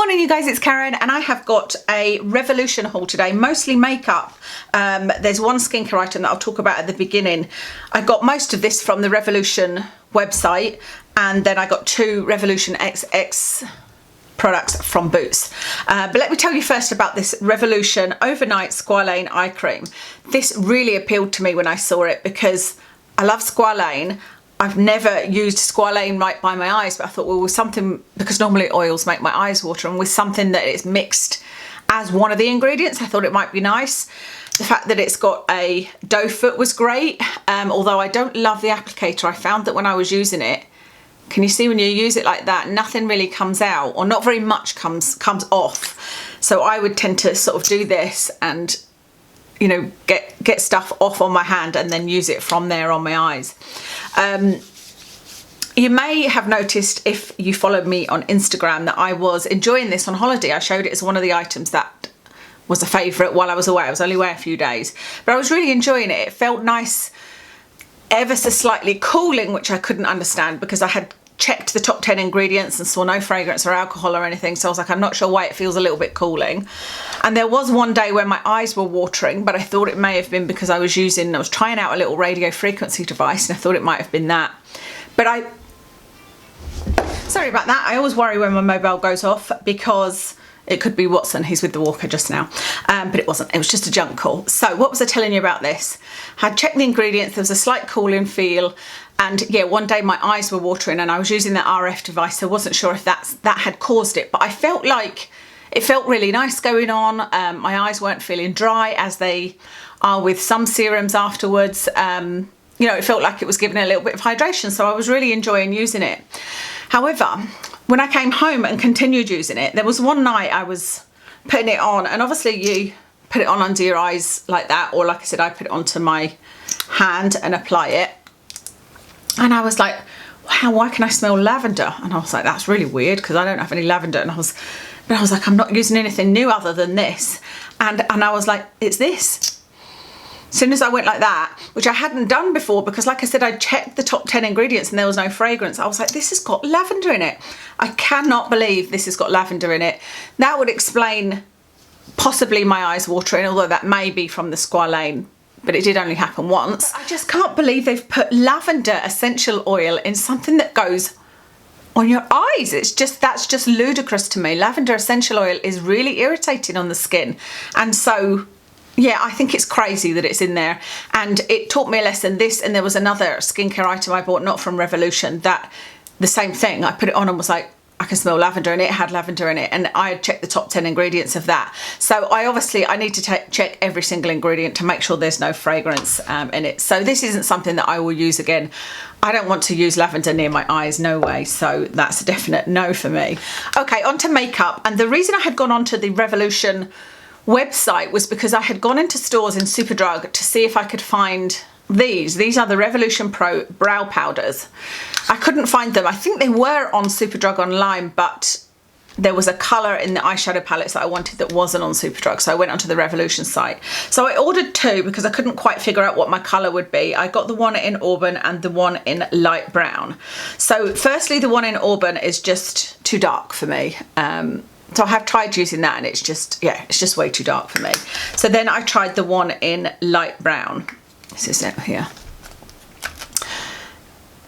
morning you guys, it's Karen and I have got a Revolution haul today, mostly makeup. There's one skincare item that I'll talk about at the beginning. I got most of this from the Revolution website and then I got two Revolution XX products from Boots. But let me tell you first about this Revolution Overnight Squalane Eye Cream. This really appealed to me when I saw it because I love Squalane. I've never used Squalane right by my eyes, but I thought, well, with something, because normally oils make my eyes water, and with something that is mixed as one of the ingredients, I thought it might be nice. The fact that it's got a doe foot was great, although I don't love the applicator. I found that when I was using it, can you see when you use it like that, nothing really comes out, or not very much comes off. So I would tend to sort of do this and, you know, get stuff off on my hand and then use it from there on my eyes. You may have noticed if you followed me on Instagram that I was enjoying this on holiday. I showed it as one of the items that was a favourite while I was away. I was only away a few days, but I was really enjoying it. It felt nice, ever so slightly cooling, which I couldn't understand because I had checked the top 10 ingredients and saw no fragrance or alcohol or anything, so I was like, I'm not sure why it feels a little bit cooling. And there was one day where my eyes were watering, but I thought it may have been because I was trying out a little radio frequency device and I thought it might have been that. But sorry about that, I always worry when my mobile goes off because it could be Watson, he's with the walker just now. But it wasn't, it was just a junk call. So what was I telling you about this? I had checked the ingredients, there was a slight cooling feel, and yeah, one day my eyes were watering and I was using that RF device, so I wasn't sure if that had caused it, but I felt like it felt really nice going on. My eyes weren't feeling dry as they are with some serums afterwards. You know, it felt like it was giving it a little bit of hydration, so I was really enjoying using it. However, when I came home and continued using it, there was one night I was putting it on, and obviously you put it on under your eyes like that, or like I said, I put it onto my hand and apply it. And I was like, wow, why can I smell lavender? And I was like, that's really weird because I don't have any lavender. And I was like, I'm not using anything new other than this. And I was like, it's this. As soon as I went like that, which I hadn't done before because like I said, I checked the top 10 ingredients and there was no fragrance. I was like, this has got lavender in it. I cannot believe this has got lavender in it. That would explain possibly my eyes watering, although that may be from the Squalane, but it did only happen once. I just can't believe they've put lavender essential oil in something that goes on your eyes. That's just ludicrous to me. Lavender essential oil is really irritating on the skin. And so, yeah, I think it's crazy that it's in there. And it taught me a lesson. This, and there was another skincare item I bought, not from Revolution, that the same thing. I put it on and was like, I can smell lavender, and it had lavender in it, and I had checked the top 10 ingredients of that. So I need to check every single ingredient to make sure there's no fragrance in it. So this isn't something that I will use again. I don't want to use lavender near my eyes, no way. So that's a definite no for me. Okay, on to makeup. And the reason I had gone onto the Revolution website was because I had gone into stores in Superdrug to see if I could find these are the Revolution Pro brow powders. I couldn't find them. I think they were on Superdrug online, but there was a colour in the eyeshadow palettes that I wanted that wasn't on Superdrug, so I went onto the Revolution site. So I ordered two because I couldn't quite figure out what my colour would be. I got the one in Auburn and the one in light brown. So firstly, the one in Auburn is just too dark for me. So I have tried using that and it's just way too dark for me. So then I tried the one in light brown. This is it here.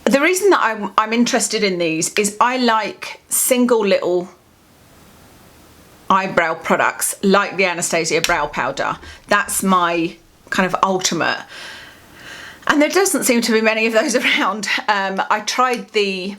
The reason that I'm interested in these is I like single little eyebrow products like the Anastasia brow powder. That's my kind of ultimate. And there doesn't seem to be many of those around. I tried the,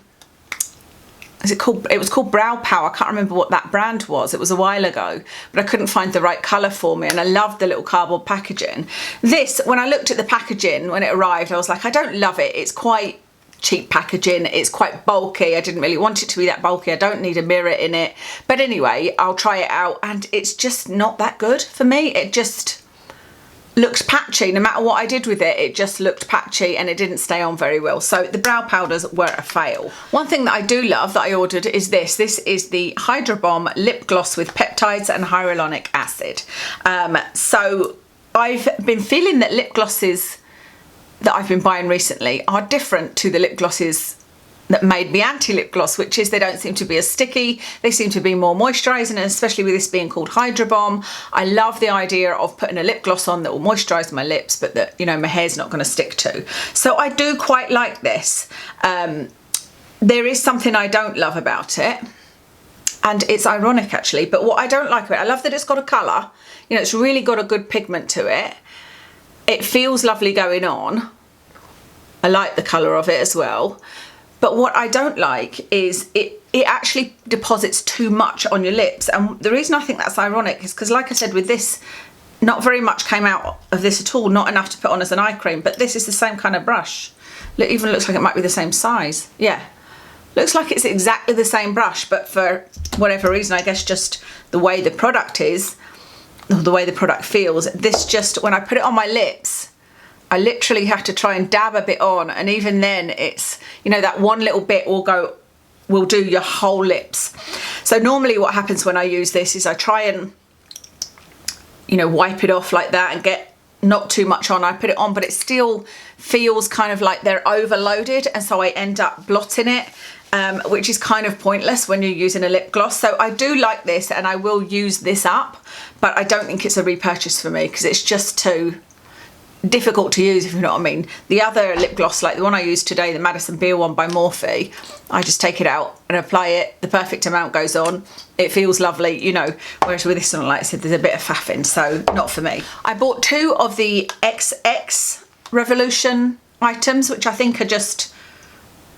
it was called Brow Power. I can't remember what that brand was. It was a while ago, but I couldn't find the right colour for me, and I loved the little cardboard packaging. This, when I looked at the packaging when it arrived, I was like, I don't love it. It's quite cheap packaging. It's quite bulky. I didn't really want it to be that bulky. I don't need a mirror in it. But anyway, I'll try it out, and it's just not that good for me. It just looked patchy. No matter what I did with it, it just looked patchy and it didn't stay on very well. So the brow powders were a fail. One thing that I do love that I ordered is this. This is the Hydra Bomb lip gloss with peptides and hyaluronic acid. So I've been feeling that lip glosses that I've been buying recently are different to the lip glosses that made me anti-lip gloss, which is they don't seem to be as sticky. They seem to be more moisturising, and especially with this being called Hydra Bomb, I love the idea of putting a lip gloss on that will moisturise my lips, but that, you know, my hair's not going to stick to. So I do quite like this. There is something I don't love about it, and it's ironic actually, but what I don't like about it, I love that it's got a colour. You know, it's really got a good pigment to it. It feels lovely going on. I like the colour of it as well. But what I don't like is it actually deposits too much on your lips. And the reason I think that's ironic is because, like I said, with this, not very much came out of this at all, not enough to put on as an eye cream, but this is the same kind of brush. It even looks like it might be the same size. Yeah, looks like it's exactly the same brush, but for whatever reason, I guess just the way the product is, or the way the product feels, this just, when I put it on my lips, I literally have to try and dab a bit on, and even then it's, you know, that one little bit will do your whole lips. So normally what happens when I use this is I try and, you know, wipe it off like that and get not too much on. I put it on, but it still feels kind of like they're overloaded, and so I end up blotting it, which is kind of pointless when you're using a lip gloss. So I do like this, and I will use this up, but I don't think it's a repurchase for me because it's just too difficult to use, if you know what I mean. The other lip gloss, like the one I used today, the Madison Beer one by Morphe, I just take it out and apply it. The perfect amount goes on. It feels lovely, you know, whereas with this one, like I said, there's a bit of faffing, so not for me. I bought 2 of the XX Revolution items, which I think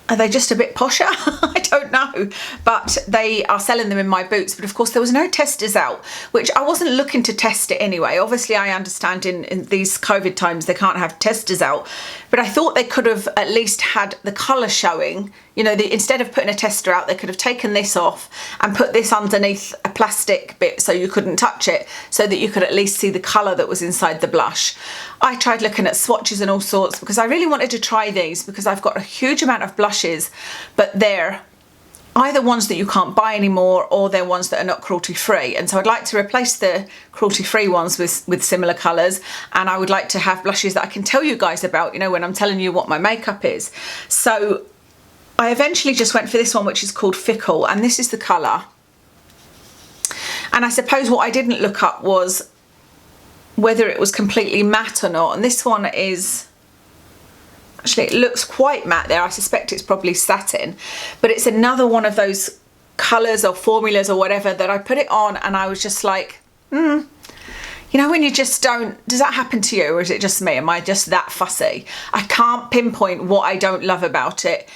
are they just a bit posher? I don't know, but they are selling them in my Boots. But of course there was no testers out, which I wasn't looking to test it anyway. Obviously I understand in these COVID times they can't have testers out, but I thought they could have at least had the colour showing. You know, instead of putting a tester out, they could have taken this off and put this underneath a plastic bit so you couldn't touch it, so that you could at least see the colour that was inside the blush. I tried looking at swatches and all sorts because I really wanted to try these, because I've got a huge amount of blushes, but they're either ones that you can't buy anymore or they're ones that are not cruelty free, and so I'd like to replace the cruelty free ones with similar colours, and I would like to have blushes that I can tell you guys about, you know, when I'm telling you what my makeup is. So I eventually just went for this one, which is called Fickle, and this is the colour. And I suppose what I didn't look up was whether it was completely matte or not, and this one is, actually it looks quite matte there. I suspect it's probably satin, but it's another one of those colours or formulas or whatever that I put it on and I was just like, you know, when you just don't, does that happen to you, or is it just me? Am I just that fussy? I can't pinpoint what I don't love about it.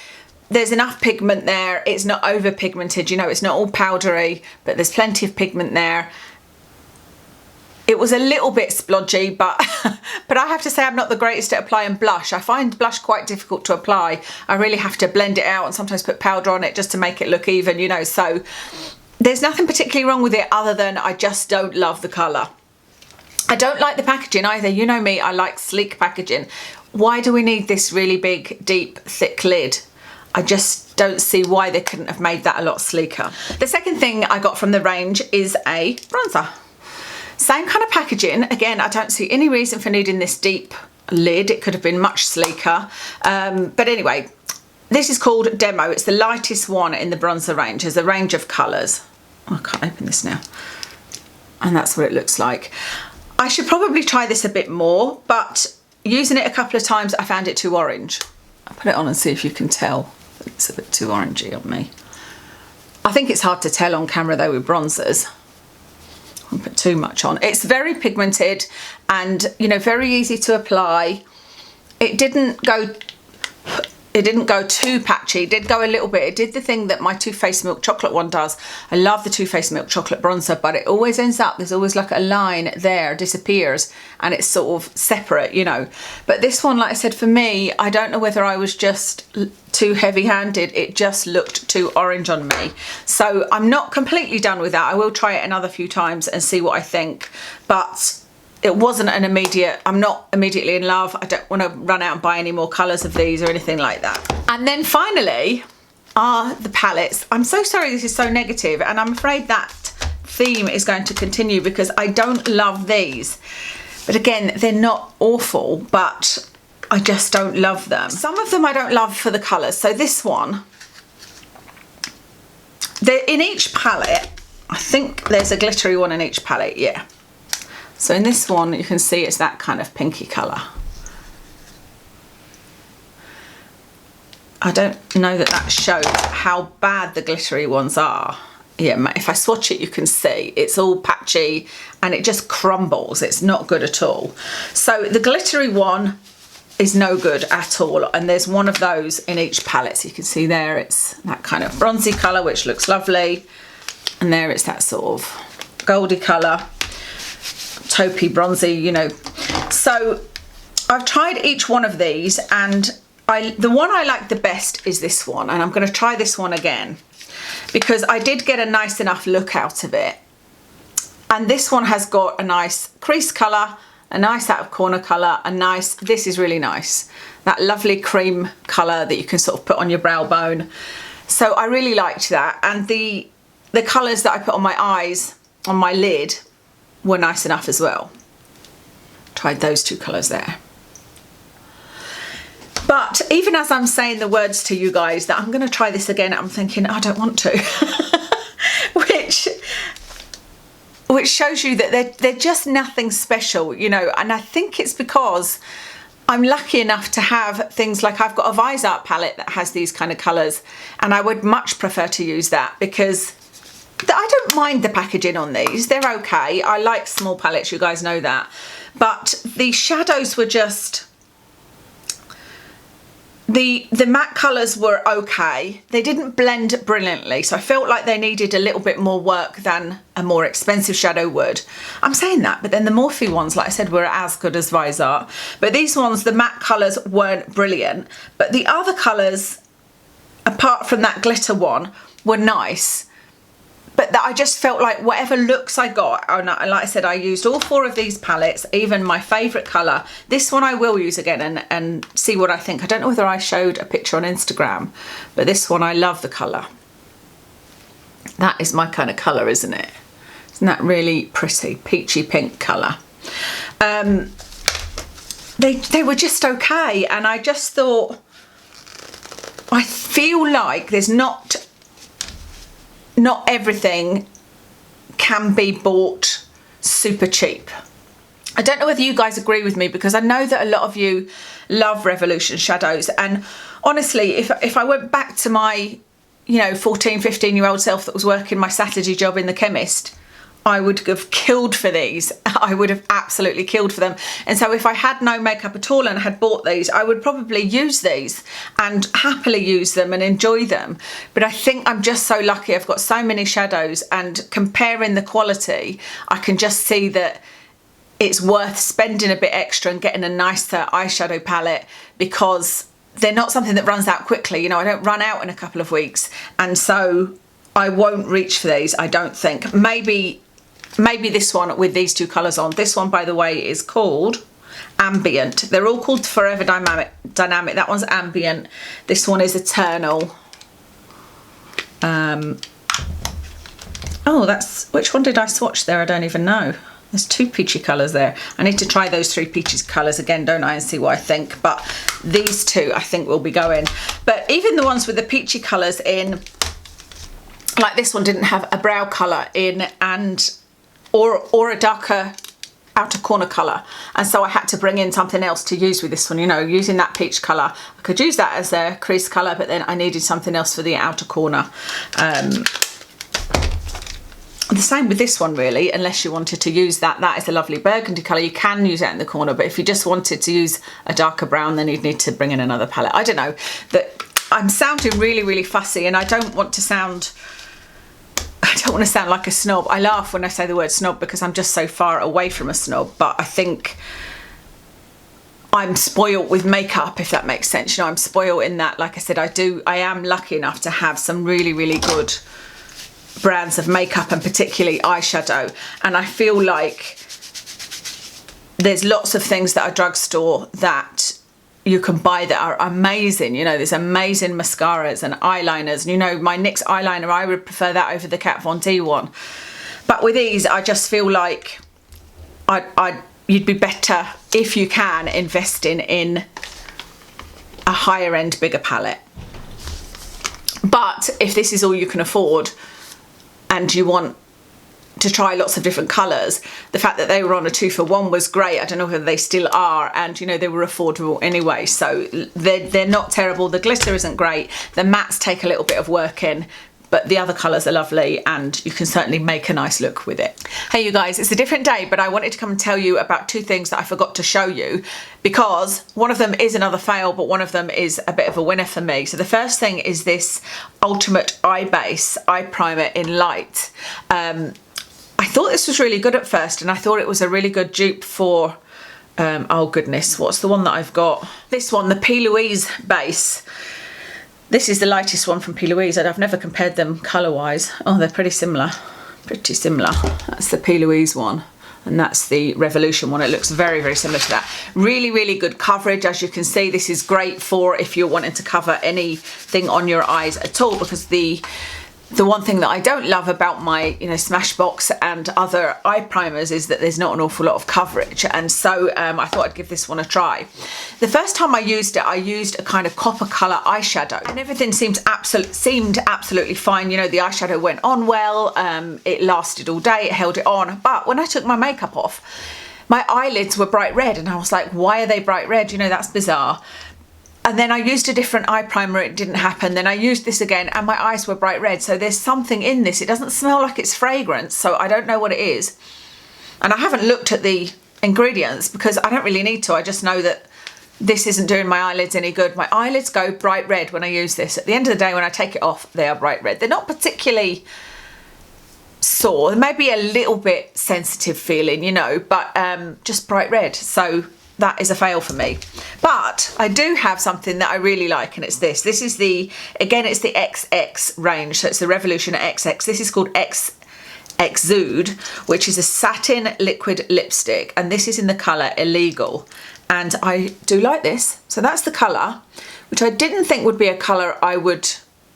There's enough pigment there. It's not over pigmented, you know, it's not all powdery, but there's plenty of pigment there. It was a little bit splodgy, but I have to say I'm not the greatest at applying blush. I find blush quite difficult to apply. I really have to blend it out and sometimes put powder on it just to make it look even, you know, so there's nothing particularly wrong with it other than I just don't love the colour. I don't like the packaging either. You know me, I like sleek packaging. Why do we need this really big, deep, thick lid? I just don't see why they couldn't have made that a lot sleeker. The second thing I got from the range is a bronzer. Same kind of packaging. Again, I don't see any reason for needing this deep lid. It could have been much sleeker. But anyway, this is called Demo. It's the lightest one in the bronzer range. There's a range of colours. Oh, I can't open this now. And that's what it looks like. I should probably try this a bit more, but using it a couple of times, I found it too orange. I'll put it on and see if you can tell. It's a bit too orangey on me. I think it's hard to tell on camera though with bronzers. I won't put too much on. It's very pigmented and, you know, very easy to apply. It didn't go too patchy. It did go a little bit. It did the thing that my Too Faced Milk Chocolate one does. I love the Too Faced Milk Chocolate bronzer, but it always ends up, there's always like a line there, disappears, and it's sort of separate, you know. But this one, like I said, for me, I don't know whether I was just too heavy-handed. It just looked too orange on me. So I'm not completely done with that. I will try it another few times and see what I think. But it wasn't an immediate, I'm not immediately in love. I don't want to run out and buy any more colours of these or anything like that. And then finally are the palettes. I'm so sorry this is so negative, and I'm afraid that theme is going to continue because I don't love these. But again, they're not awful, but I just don't love them. Some of them I don't love for the colours. So this one, in each palette, I think there's a glittery one in each palette, yeah. So in this one, you can see it's that kind of pinky colour. I don't know that shows how bad the glittery ones are. Yeah, if I swatch it, you can see it's all patchy and it just crumbles. It's not good at all. So the glittery one is no good at all. And there's one of those in each palette. So you can see there, it's that kind of bronzy colour, which looks lovely. And there it's that sort of goldy colour, taupey, bronzy, you know. So I've tried each one of these, and the one I like the best is this one, and I'm going to try this one again because I did get a nice enough look out of it. And this one has got a nice crease colour, a nice out of corner colour, this is really nice. That lovely cream colour that you can sort of put on your brow bone. So I really liked that. And the colours that I put on my eyes, on my lid, were nice enough as well. Tried those two colours there. But even as I'm saying the words to you guys that I'm going to try this again, I'm thinking, I don't want to. Which shows you that they're just nothing special, you know. And I think it's because I'm lucky enough to have things like, I've got a Vise Art palette that has these kind of colours, and I would much prefer to use that because I don't mind the packaging on these. They're okay. I like small palettes, you guys know that. But the shadows were just... The matte colours were okay. They didn't blend brilliantly, so I felt like they needed a little bit more work than a more expensive shadow would. I'm saying that, but then the Morphe ones, like I said, were as good as Vise Art. But these ones, the matte colours weren't brilliant. But the other colours, apart from that glitter one, were nice. But that I just felt like whatever looks I got, and like I said, I used all 4 of these palettes, even my favourite colour. This one I will use again and see what I think. I don't know whether I showed a picture on Instagram, but this one, I love the colour. That is my kind of colour, isn't it? Isn't that really pretty? Peachy pink colour. They were just okay, and I just thought, I feel like there's not everything can be bought super cheap. I don't know whether you guys agree with me, because I know that a lot of you love Revolution shadows, and honestly, if I went back to my 14, 15-year-old self that was working my Saturday job in the chemist, I would have killed for these. I would have absolutely killed for them. And so if I had no makeup at all and had bought these, I would probably use these and happily use them and enjoy them. But I think I'm just so lucky. I've got so many shadows, and comparing the quality, I can just see that it's worth spending a bit extra and getting a nicer eyeshadow palette, because they're not something that runs out quickly. I don't run out in a couple of weeks. And so I won't reach for these, I don't think. Maybe this one with these 2 colours on. This one, by the way, is called Ambient. They're all called Forever Dynamic. That one's Ambient. This one is Eternal. Oh, which one did I swatch there? I don't even know. There's 2 peachy colours there. I need to try those 3 peachy colours again, don't I, and see what I think. But these 2, I think, will be going. But even the ones with the peachy colours in, like this one didn't have a brow colour in, or a darker outer corner colour, and so I had to bring in something else to use with this one. Using that peach colour, I could use that as a crease colour, but then I needed something else for the outer corner. The same with this one, really, unless you wanted to use that is a lovely burgundy colour. You can use it in the corner, but if you just wanted to use a darker brown, then you'd need to bring in another palette. I don't know. That I'm sounding really, really fussy, and I don't want to sound like a snob. I laugh when I say the word snob because I'm just so far away from a snob, but I think I'm spoiled with makeup, if that makes sense. I'm spoiled in that, like I said, I am lucky enough to have some really, really good brands of makeup, and particularly eyeshadow. And I feel like there's lots of things that are drugstore that you can buy that are amazing. There's amazing mascaras and eyeliners, and my NYX eyeliner, I would prefer that over the Kat Von D one. But with these, I just feel like you'd be better, if you can, investing in a higher end, bigger palette. But if this is all you can afford, and you want to try lots of different colours, the fact that they were on a 2-for-1 was great. I don't know whether they still are, and you know, they were affordable anyway, so they're not terrible. The glitter isn't great, the mattes take a little bit of work in, but the other colours are lovely and you can certainly make a nice look with it. Hey you guys, it's a different day, but I wanted to come and tell you about 2 things that I forgot to show you, because one of them is another fail, but one of them is a bit of a winner for me. So the first thing is this Ultimate Eye Base Eye Primer in Light. I thought this was really good at first, and I thought it was a really good dupe for, oh goodness, what's the one that I've got? This one, the P. Louise base. This is the lightest one from P. Louise. I've never compared them colour-wise. Oh, they're pretty similar. Pretty similar. That's the P. Louise one. And that's the Revolution one. It looks very, very similar to that. Really, really good coverage. As you can see, this is great for if you're wanting to cover anything on your eyes at all, because the one thing that I don't love about my, you know, Smashbox and other eye primers is that there's not an awful lot of coverage, and so I thought I'd give this one a try. The first time I used it, I used a kind of copper colour eyeshadow, and everything seemed absolutely fine. You know, the eyeshadow went on well, it lasted all day, it held it on, but when I took my makeup off, my eyelids were bright red, and I was like, why are they bright red? You know, that's bizarre. And then I used a different eye primer, it didn't happen. Then I used this again and my eyes were bright red. So there's something in this. It doesn't smell like it's fragrance, so I don't know what it is. And I haven't looked at the ingredients because I don't really need to. I just know that this isn't doing my eyelids any good. My eyelids go bright red when I use this. At the end of the day, when I take it off, they are bright red. They're not particularly sore. They may be a little bit sensitive feeling, you know, but just bright red. So that is a fail for me. But I do have something that I really like, and it's this. This is the, again, it's the XX range. So it's the Revolution XX. This is called Exude, which is a satin liquid lipstick. And this is in the colour Illegal. And I do like this. So that's the colour, which I didn't think would be a colour I would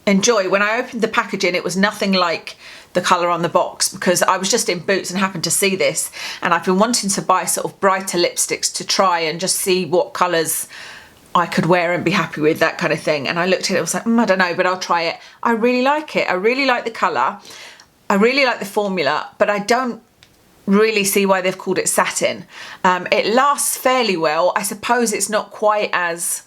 enjoy. When I opened the packaging, it was nothing like the colour on the box, because I was just in Boots and happened to see this, and I've been wanting to buy sort of brighter lipsticks to try and just see what colours I could wear and be happy with, that kind of thing. And I looked at it, I was like, I don't know, but I'll try it. I really like it. I really like the colour. I really like the formula, but I don't really see why they've called it satin. It lasts fairly well. I suppose it's not quite as,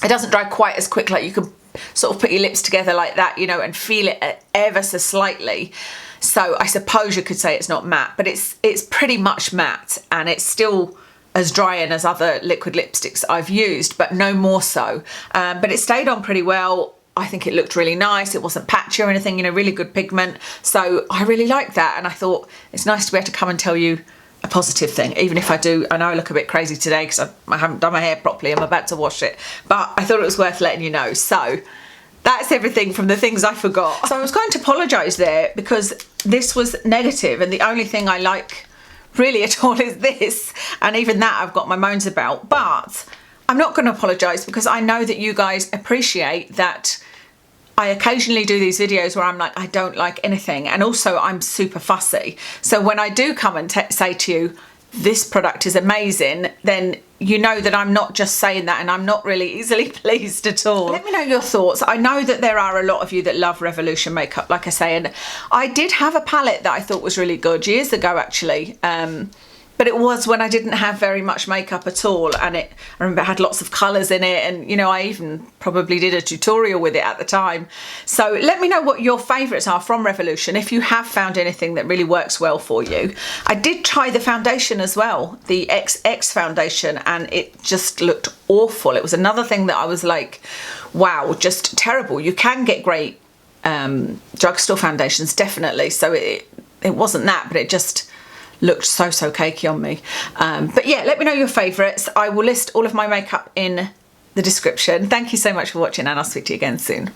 it doesn't dry quite as quick, like you can sort of put your lips together like that, you know, and feel it ever so slightly. So I suppose you could say it's not matte, but it's pretty much matte, and it's still as drying as other liquid lipsticks I've used, but no more so. But it stayed on pretty well. I think it looked really nice. It wasn't patchy or anything, you know, really good pigment. So I really liked that, and I thought it's nice to be able to come and tell you a positive thing, even if I know I look a bit crazy today because I haven't done my hair properly. I'm about to wash it, but I thought it was worth letting you know. So that's everything from the things I forgot. So I was going to apologise there because this was negative, and the only thing I like really at all is this, and even that I've got my moans about. But I'm not going to apologise because I know that you guys appreciate that I occasionally do these videos where I'm like, I don't like anything, and also I'm super fussy. So when I do come and say to you, this product is amazing, then you know that I'm not just saying that, and I'm not really easily pleased at all. Let me know your thoughts. I know that there are a lot of you that love Revolution makeup, like I say, and I did have a palette that I thought was really good years ago actually. But it was when I didn't have very much makeup at all, and I remember it had lots of colours in it, and you know, I even probably did a tutorial with it at the time. So let me know what your favourites are from Revolution, if you have found anything that really works well for you. I did try the foundation as well, the XX foundation, and it just looked awful. It was another thing that I was like, wow, just terrible. You can get great drugstore foundations, definitely, so it wasn't that, but it just looked so cakey on me. But yeah, let me know your favourites. I will list all of my makeup in the description. Thank you so much for watching, and I'll speak to you again soon.